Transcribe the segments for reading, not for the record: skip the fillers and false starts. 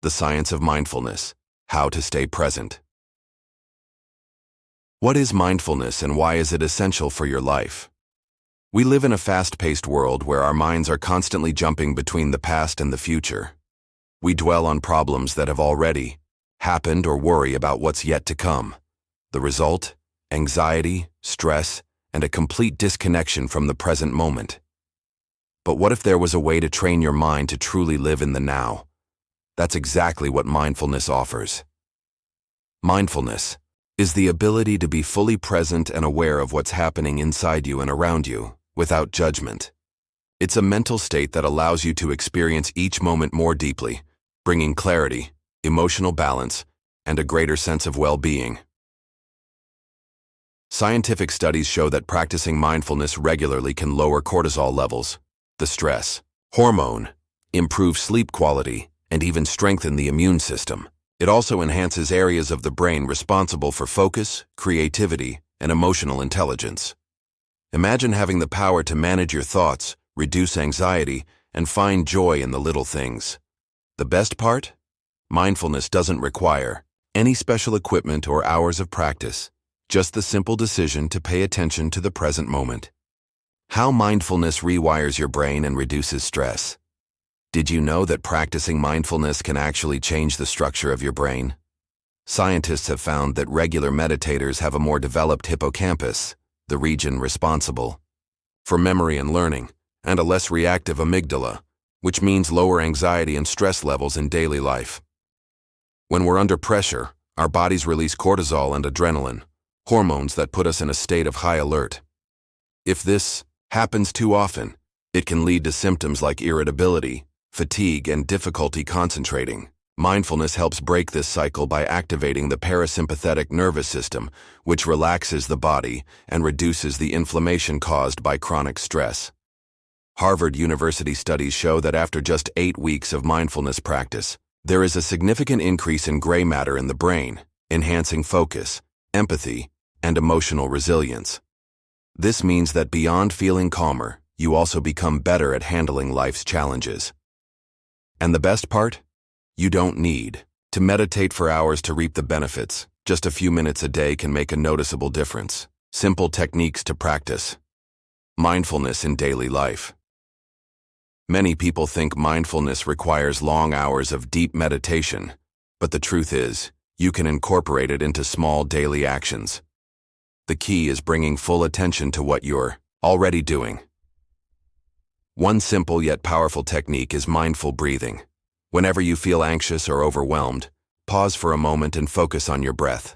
The Science of Mindfulness, How to Stay Present. What is mindfulness and why is it essential for your life? We live in a fast-paced world where our minds are constantly jumping between the past and the future. We dwell on problems that have already happened or worry about what's yet to come. The result? Anxiety, stress, and a complete disconnection from the present moment. But what if there was a way to train your mind to truly live in the now? That's exactly what mindfulness offers. Mindfulness is the ability to be fully present and aware of what's happening inside you and around you, without judgment. It's a mental state that allows you to experience each moment more deeply, bringing clarity, emotional balance, and a greater sense of well-being. Scientific studies show that practicing mindfulness regularly can lower cortisol levels, the stress hormone, improve sleep quality, and even strengthen the immune system. It also enhances areas of the brain responsible for focus, creativity, and emotional intelligence. Imagine having the power to manage your thoughts, reduce anxiety, and find joy in the little things. The best part? Mindfulness doesn't require any special equipment or hours of practice, just the simple decision to pay attention to the present moment. How mindfulness rewires your brain and reduces stress. Did you know that practicing mindfulness can actually change the structure of your brain? Scientists have found that regular meditators have a more developed hippocampus, the region responsible for memory and learning, and a less reactive amygdala, which means lower anxiety and stress levels in daily life. When we're under pressure, our bodies release cortisol and adrenaline, hormones that put us in a state of high alert. If this happens too often, it can lead to symptoms like irritability, fatigue, and difficulty concentrating. Mindfulness helps break this cycle by activating the parasympathetic nervous system, which relaxes the body and reduces the inflammation caused by chronic stress. Harvard University studies show that after just 8 weeks of mindfulness practice, there is a significant increase in gray matter in the brain, enhancing focus, empathy, and emotional resilience. This means that beyond feeling calmer, you also become better at handling life's challenges. And the best part? You don't need to meditate for hours to reap the benefits. Just a few minutes a day can make a noticeable difference. Simple techniques to practice. Mindfulness in daily life. Many people think mindfulness requires long hours of deep meditation, but the truth is, you can incorporate it into small daily actions. The key is bringing full attention to what you're already doing. One simple yet powerful technique is mindful breathing. Whenever you feel anxious or overwhelmed, pause for a moment and focus on your breath.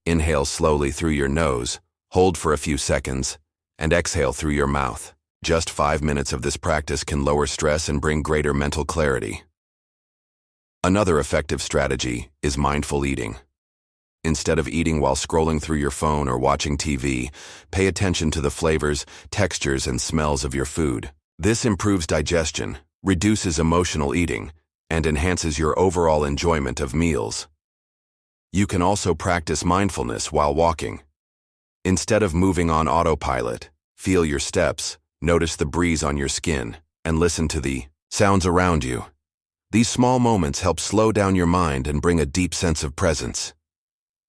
Inhale slowly through your nose, hold for a few seconds, and exhale through your mouth. Just 5 minutes of this practice can lower stress and bring greater mental clarity. Another effective strategy is mindful eating. Instead of eating while scrolling through your phone or watching TV, pay attention to the flavors, textures, and smells of your food. This improves digestion, reduces emotional eating, and enhances your overall enjoyment of meals. You can also practice mindfulness while walking. Instead of moving on autopilot, feel your steps, notice the breeze on your skin, and listen to the sounds around you. These small moments help slow down your mind and bring a deep sense of presence.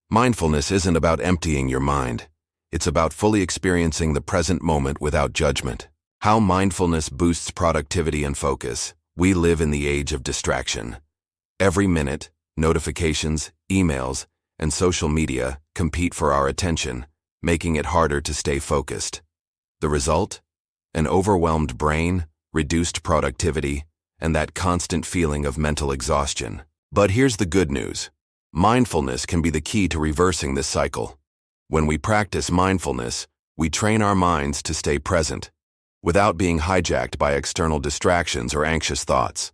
Mindfulness isn't about emptying your mind. It's about fully experiencing the present moment without judgment. How mindfulness boosts productivity and focus. We live in the age of distraction. Every minute, notifications, emails, and social media compete for our attention, making it harder to stay focused. The result? An overwhelmed brain, reduced productivity, and that constant feeling of mental exhaustion. But here's the good news. Mindfulness can be the key to reversing this cycle. When we practice mindfulness, we train our minds to stay present, without being hijacked by external distractions or anxious thoughts.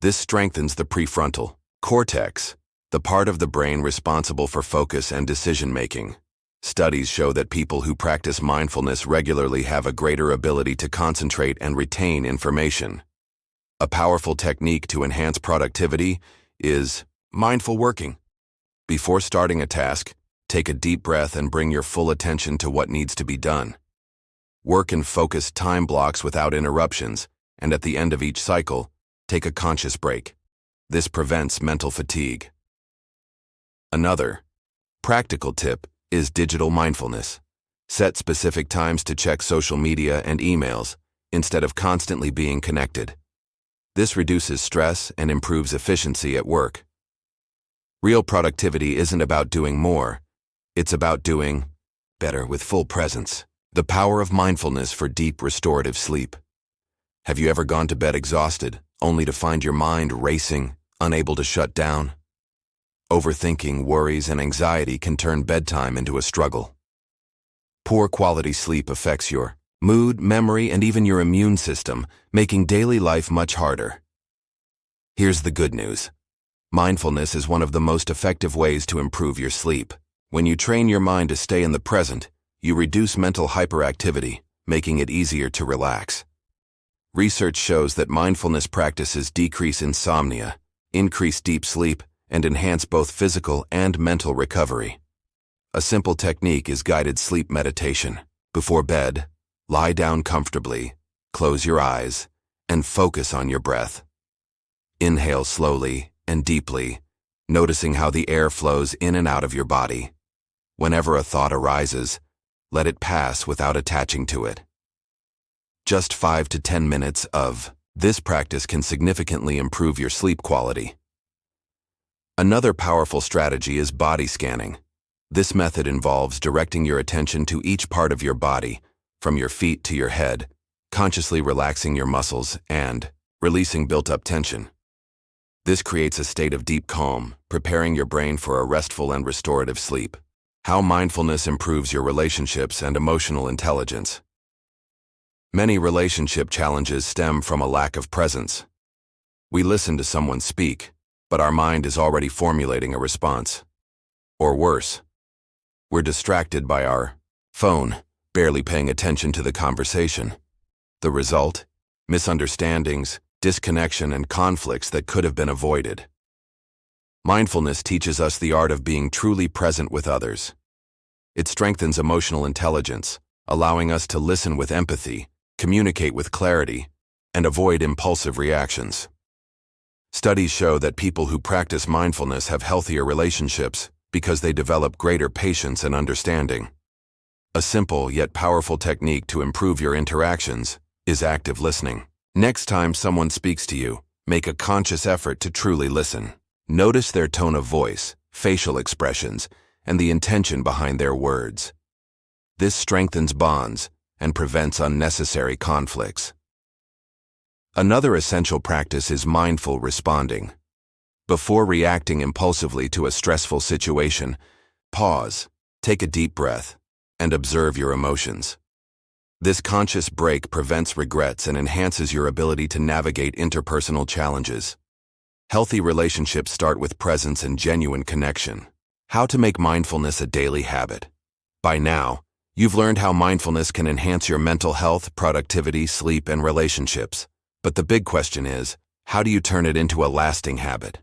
This strengthens the prefrontal cortex, the part of the brain responsible for focus and decision-making. Studies show that people who practice mindfulness regularly have a greater ability to concentrate and retain information. A powerful technique to enhance productivity is mindful working. Before starting a task, take a deep breath and bring your full attention to what needs to be done. Work in focused time blocks without interruptions, and at the end of each cycle, take a conscious break. This prevents mental fatigue. Another practical tip is digital mindfulness. Set specific times to check social media and emails instead of constantly being connected. This reduces stress and improves efficiency at work. Real productivity isn't about doing more, it's about doing better with full presence. The power of mindfulness for deep restorative sleep. Have you ever gone to bed exhausted, only to find your mind racing, unable to shut down? Overthinking, worries, and anxiety can turn bedtime into a struggle. Poor quality sleep affects your mood, memory, and even your immune system, making daily life much harder. Here's the good news. Mindfulness is one of the most effective ways to improve your sleep. When you train your mind to stay in the present, you reduce mental hyperactivity, making it easier to relax. Research shows that mindfulness practices decrease insomnia, increase deep sleep, and enhance both physical and mental recovery. A simple technique is guided sleep meditation. Before bed, lie down comfortably, close your eyes, and focus on your breath. Inhale slowly and deeply, noticing how the air flows in and out of your body. Whenever a thought arises, let it pass without attaching to it. Just 5 to 10 minutes of this practice can significantly improve your sleep quality. Another powerful strategy is body scanning. This method involves directing your attention to each part of your body, from your feet to your head, consciously relaxing your muscles and releasing built-up tension. This creates a state of deep calm, preparing your brain for a restful and restorative sleep. How mindfulness improves your relationships and emotional intelligence. Many relationship challenges stem from a lack of presence. We listen to someone speak, but our mind is already formulating a response. Or worse, we're distracted by our phone, barely paying attention to the conversation. The result? Misunderstandings, disconnection, and conflicts that could have been avoided. Mindfulness teaches us the art of being truly present with others. It strengthens emotional intelligence, allowing us to listen with empathy, communicate with clarity, and avoid impulsive reactions. Studies show that people who practice mindfulness have healthier relationships because they develop greater patience and understanding. A simple yet powerful technique to improve your interactions is active listening. Next time someone speaks to you, make a conscious effort to truly listen. Notice their tone of voice, facial expressions, and the intention behind their words. This strengthens bonds and prevents unnecessary conflicts. Another essential practice is mindful responding. Before reacting impulsively to a stressful situation, pause, take a deep breath, and observe your emotions. This conscious break prevents regrets and enhances your ability to navigate interpersonal challenges. Healthy relationships start with presence and genuine connection. How to make mindfulness a daily habit. By now, you've learned how mindfulness can enhance your mental health, productivity, sleep, and relationships. But the big question is, how do you turn it into a lasting habit?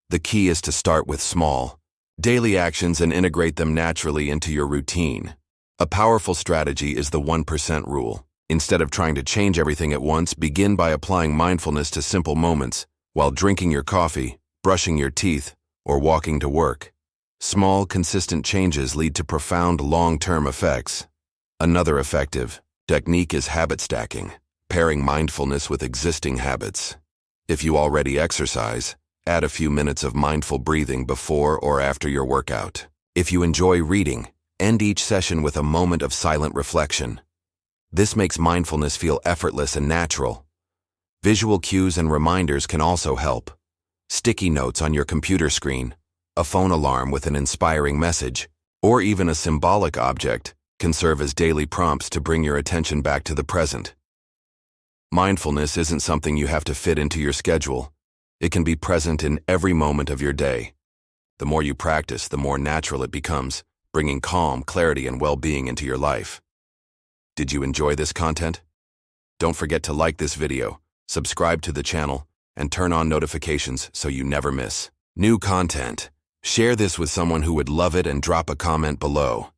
The key is to start with small, daily actions and integrate them naturally into your routine. A powerful strategy is the 1% rule. Instead of trying to change everything at once, begin by applying mindfulness to simple moments while drinking your coffee, brushing your teeth, or walking to work. Small, consistent changes lead to profound long-term effects. Another effective technique is habit stacking, pairing mindfulness with existing habits. If you already exercise, add a few minutes of mindful breathing before or after your workout. If you enjoy reading, end each session with a moment of silent reflection. This makes mindfulness feel effortless and natural. Visual cues and reminders can also help. Sticky notes on your computer screen, a phone alarm with an inspiring message, or even a symbolic object can serve as daily prompts to bring your attention back to the present. Mindfulness isn't something you have to fit into your schedule. It can be present in every moment of your day. The more you practice, the more natural it becomes, bringing calm, clarity, and well-being into your life. Did you enjoy this content? Don't forget to like this video, subscribe to the channel, and turn on notifications so you never miss new content. Share this with someone who would love it and drop a comment below.